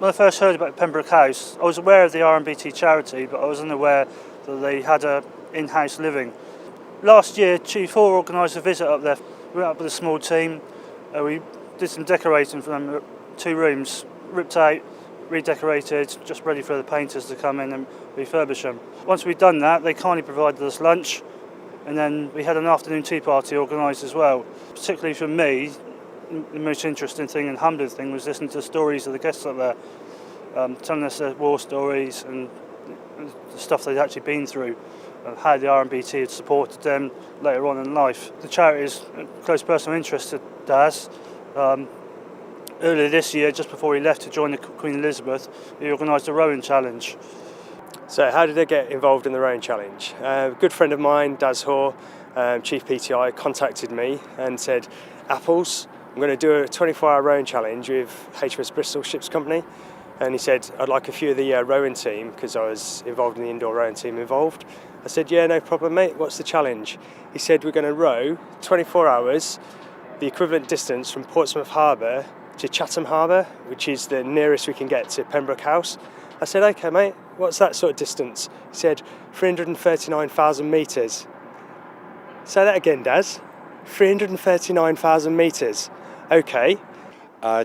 When I first heard about Pembroke House, I was aware of the RNBT charity, but I wasn't aware that they had a in-house living. Last year, Chief Hoare organised a visit up there. We went up with a small team. We did some decorating for them, 2 rooms, ripped out, redecorated, just ready for the painters to come in and refurbish them. Once we'd done that, they kindly provided us lunch, and then we had an afternoon tea party organised as well. Particularly for me, the most interesting thing and humbling thing was listening to the stories of the guests up there, telling us their war stories and the stuff they'd actually been through, and how the RNBT had supported them later on in life. The charity is a close personal interest to Daz. Earlier this year, just before he left to join the Queen Elizabeth, he organised a rowing challenge. So how did I get involved in the rowing challenge? A good friend of mine, Daz Hoare, Chief PTI, contacted me and said, Apples, I'm going to do a 24-hour rowing challenge with HMS BRISTOL Ships Company. And he said, I'd like a few of the rowing team, because I was involved in the indoor rowing team involved. I said, yeah, no problem, mate. What's the challenge? He said, we're going to row 24 hours, the equivalent distance from Portsmouth Harbour to Chatham Harbour, which is the nearest we can get to Pembroke House. I said, okay, mate, what's that sort of distance? He said, 339,000 metres. Say that again, Daz. 339,000 metres. Okay.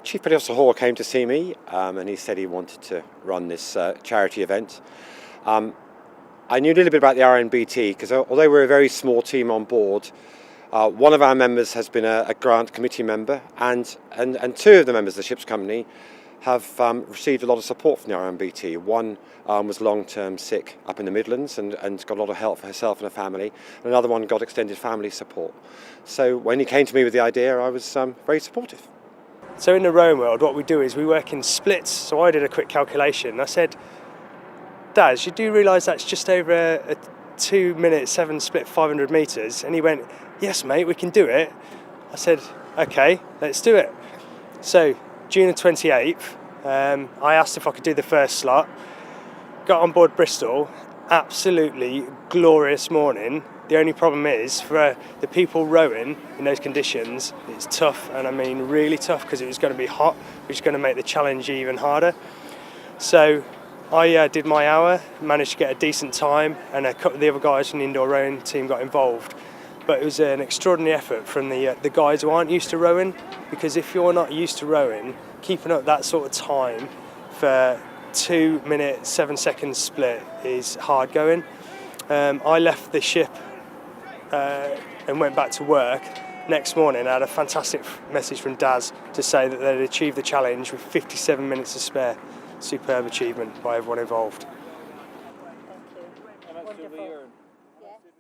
Chief Petty Officer Hoare came to see me and he said he wanted to run this charity event. I knew a little bit about the RNBT because although we're a very small team on board, one of our members has been a grant committee member and 2 of the members of the ship's company have received a lot of support from the RNBT. One was long-term sick up in the Midlands and got a lot of help for herself and her family. And another one got extended family support. So when he came to me with the idea, I was very supportive. So in the rowing world, what we do is we work in splits. So I did a quick calculation. I said, Daz, you do realise that's just over a 2-minute 7 split 500 metres? And he went, yes, mate, we can do it. I said, okay, let's do it. So June the 28th, I asked if I could do the first slot. Got on board Bristol, absolutely glorious morning. The only problem is, for the people rowing in those conditions, it's tough, and I mean really tough, because it was going to be hot, which is going to make the challenge even harder. So I did my hour, managed to get a decent time, and a couple of the other guys from the indoor rowing team got involved. But it was an extraordinary effort from the guys who aren't used to rowing, because if you're not used to rowing, keeping up that sort of time for 2-minute 7-second split is hard going. I left the ship and went back to work. Next morning I had a fantastic message from Daz to say that they'd achieved the challenge with 57 minutes to spare. Superb achievement by everyone involved. Thank you. Wonderful.